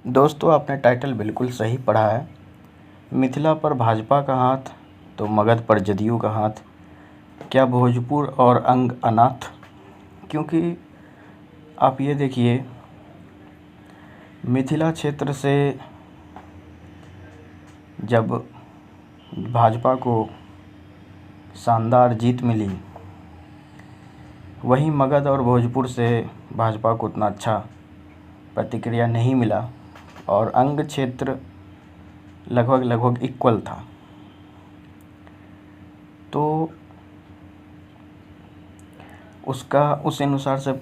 दोस्तों, आपने टाइटल बिल्कुल सही पढ़ा है। मिथिला पर भाजपा का हाथ तो मगध पर जदयू का हाथ। क्या भोजपुर और अंग अनाथ? क्योंकि आप ये देखिए, मिथिला क्षेत्र से जब भाजपा को शानदार जीत मिली, वहीं मगध और भोजपुर से भाजपा को उतना अच्छा प्रतिक्रिया नहीं मिला और अंग क्षेत्र लगभग इक्वल था। तो उस अनुसार से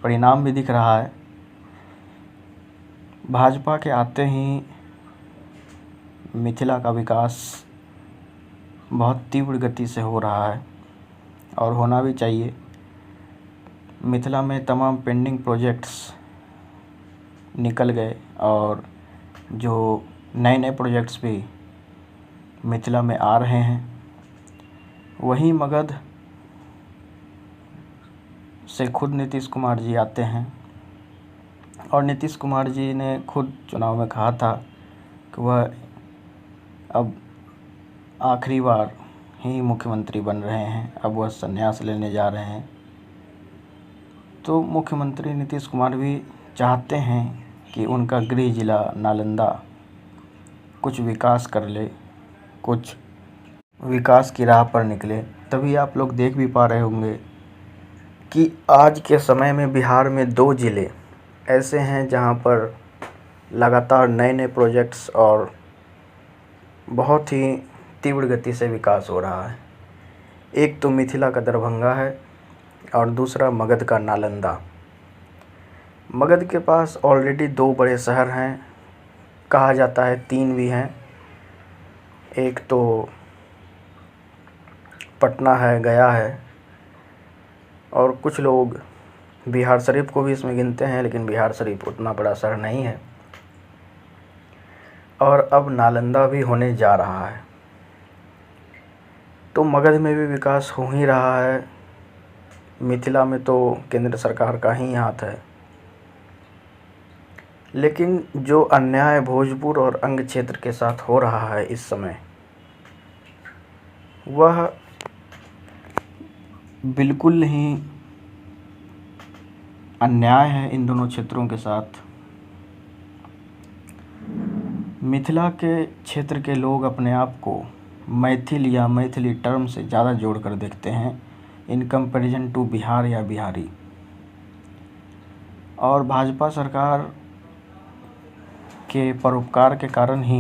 परिणाम भी दिख रहा है। भाजपा के आते ही मिथिला का विकास बहुत तीव्र गति से हो रहा है और होना भी चाहिए। मिथिला में तमाम पेंडिंग प्रोजेक्ट्स निकल गए और जो नए प्रोजेक्ट्स भी मिथिला में आ रहे हैं। वहीं मगध से खुद नीतीश कुमार जी आते हैं और नीतीश कुमार जी ने खुद चुनाव में कहा था कि वह अब आखिरी बार ही मुख्यमंत्री बन रहे हैं, अब वह संन्यास लेने जा रहे हैं। तो मुख्यमंत्री नीतीश कुमार भी चाहते हैं कि उनका गृह जिला नालंदा कुछ विकास कर ले, कुछ विकास की राह पर निकले। तभी आप लोग देख भी पा रहे होंगे कि आज के समय में बिहार में 2 ज़िले ऐसे हैं जहां पर लगातार नए प्रोजेक्ट्स और बहुत ही तीव्र गति से विकास हो रहा है। एक तो मिथिला का दरभंगा है और दूसरा मगध का नालंदा। मगध के पास ऑलरेडी 2 बड़े शहर हैं, कहा जाता है 3 भी हैं। एक तो पटना है, गया है, और कुछ लोग बिहार शरीफ को भी इसमें गिनते हैं, लेकिन बिहार शरीफ उतना बड़ा शहर नहीं है। और अब नालंदा भी होने जा रहा है। तो मगध में भी विकास हो ही रहा है। मिथिला में तो केंद्र सरकार का ही हाथ है। लेकिन जो अन्याय भोजपुर और अंग क्षेत्र के साथ हो रहा है इस समय, वह बिल्कुल ही अन्याय है इन दोनों क्षेत्रों के साथ। मिथिला के क्षेत्र के लोग अपने आप को मैथिल या मैथिली टर्म से ज़्यादा जोड़कर देखते हैं इन कंपैरिजन टू बिहार या बिहारी। और भाजपा सरकार के परोपकार के कारण ही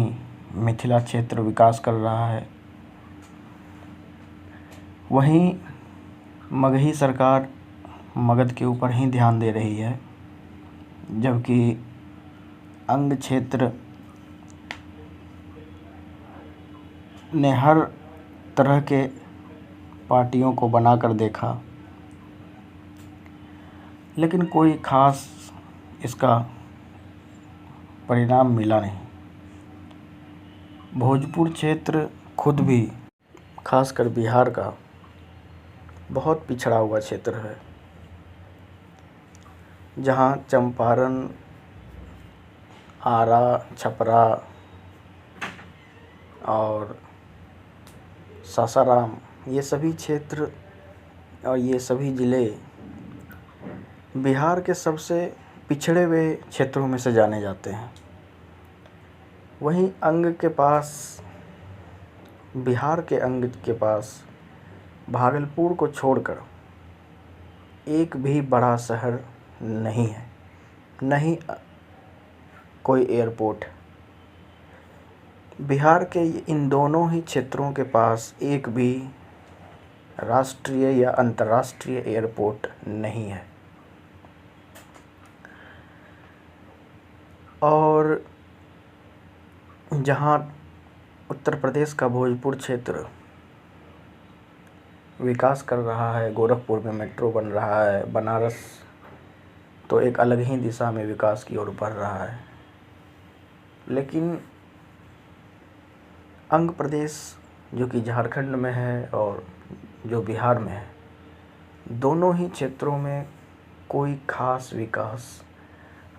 मिथिला क्षेत्र विकास कर रहा है। वहीं मगही सरकार मगध के ऊपर ही ध्यान दे रही है, जबकि अंग क्षेत्र ने हर तरह के पार्टियों को बनाकर देखा, लेकिन कोई ख़ास इसका परिणाम मिला नहीं। भोजपुर क्षेत्र खुद भी, खासकर बिहार का, बहुत पिछड़ा हुआ क्षेत्र है, जहां चंपारण, आरा, छपरा और सासाराम, ये सभी क्षेत्र और ये सभी ज़िले बिहार के सबसे पिछड़े हुए क्षेत्रों में से जाने जाते हैं। वहीं अंग के पास, बिहार के अंग के पास भागलपुर को छोड़कर एक भी बड़ा शहर नहीं है, नहीं कोई एयरपोर्ट। बिहार के इन दोनों ही क्षेत्रों के पास एक भी राष्ट्रीय या अंतर्राष्ट्रीय एयरपोर्ट नहीं है। और जहां उत्तर प्रदेश का भोजपुर क्षेत्र विकास कर रहा है, गोरखपुर में मेट्रो बन रहा है, बनारस तो एक अलग ही दिशा में विकास की ओर बढ़ रहा है, लेकिन अंग प्रदेश जो कि झारखंड में है और जो बिहार में है, दोनों ही क्षेत्रों में कोई ख़ास विकास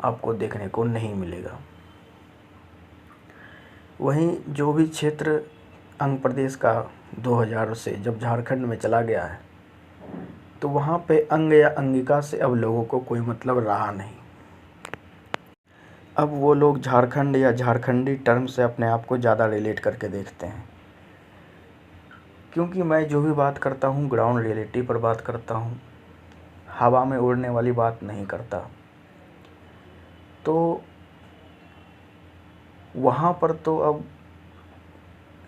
आपको देखने को नहीं मिलेगा। वहीं जो भी क्षेत्र अंग प्रदेश का 2000 से जब झारखंड में चला गया है, तो वहाँ पे अंग या अंगिका से अब लोगों को कोई मतलब रहा नहीं। अब वो लोग झारखंड या झारखंडी टर्म से अपने आप को ज़्यादा रिलेट करके देखते हैं, क्योंकि मैं जो भी बात करता हूँ ग्राउंड रियलिटी पर बात करता हूँ, हवा में उड़ने वाली बात नहीं करता। तो वहाँ पर तो अब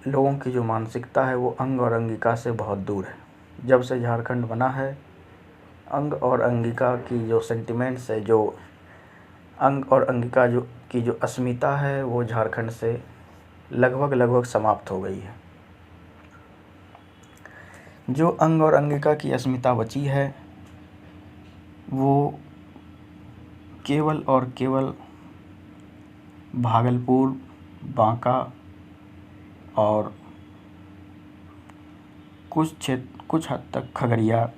लोगों की जो मानसिकता है वो अंग और अंगिका से बहुत दूर है। जब से झारखंड बना है, अंग और अंगिका की जो सेंटिमेंट्स है, जो अंग और अंगिका की जो अस्मिता है, वो झारखंड से लगभग समाप्त हो गई है। जो अंग और अंगिका की अस्मिता बची है वो केवल और केवल भागलपुर, बांका और कुछ हद तक खगड़िया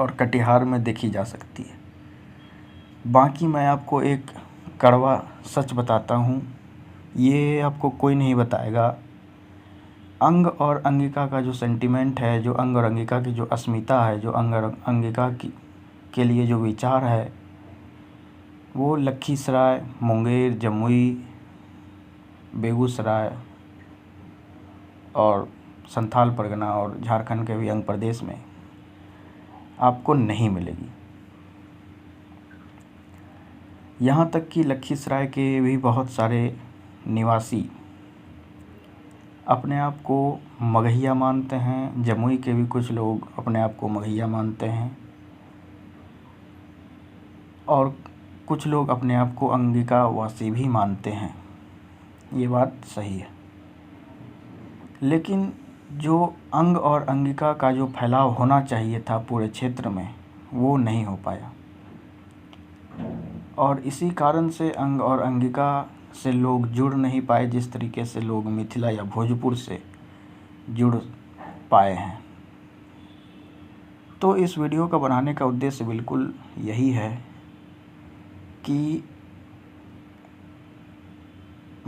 और कटिहार में देखी जा सकती है। बाकी मैं आपको एक कड़वा सच बताता हूँ, ये आपको कोई नहीं बताएगा। अंग और अंगिका का जो सेंटिमेंट है, जो अंग और अंगिका की जो अस्मिता है, जो अंग और अंगिका के लिए जो विचार है, वो लखीसराय, मुंगेर, जमुई, बेगूसराय और संथाल परगना और झारखंड के भी अंग प्रदेश में आपको नहीं मिलेगी। यहाँ तक कि लखीसराय के भी बहुत सारे निवासी अपने आप को मगहिया मानते हैं, जमुई के भी कुछ लोग अपने आप को मगहिया मानते हैं और कुछ लोग अपने आप को अंगिका वासी भी मानते हैं। ये बात सही है, लेकिन जो अंग और अंगिका का जो फैलाव होना चाहिए था पूरे क्षेत्र में, वो नहीं हो पाया और इसी कारण से अंग और अंगिका से लोग जुड़ नहीं पाए जिस तरीके से लोग मिथिला या भोजपुर से जुड़ पाए हैं। तो इस वीडियो का बनाने का उद्देश्य बिल्कुल यही है कि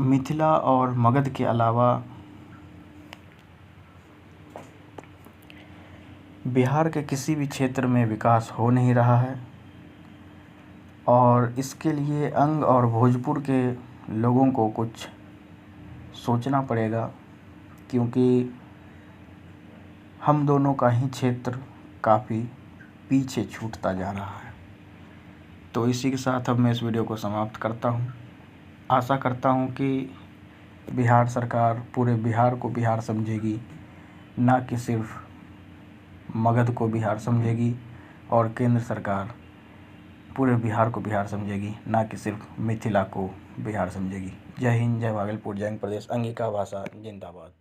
मिथिला और मगध के अलावा बिहार के किसी भी क्षेत्र में विकास हो नहीं रहा है और इसके लिए अंग और भोजपुर के लोगों को कुछ सोचना पड़ेगा, क्योंकि हम दोनों का ही क्षेत्र काफ़ी पीछे छूटता जा रहा है। तो इसी के साथ अब मैं इस वीडियो को समाप्त करता हूँ। आशा करता हूँ कि बिहार सरकार पूरे बिहार को बिहार समझेगी, ना कि सिर्फ मगध को बिहार समझेगी, और केंद्र सरकार पूरे बिहार को बिहार समझेगी, ना कि सिर्फ मिथिला को बिहार समझेगी। जय हिंद, जय भागलपुर, जय अंग प्रदेश, अंगिका भाषा जिंदाबाद।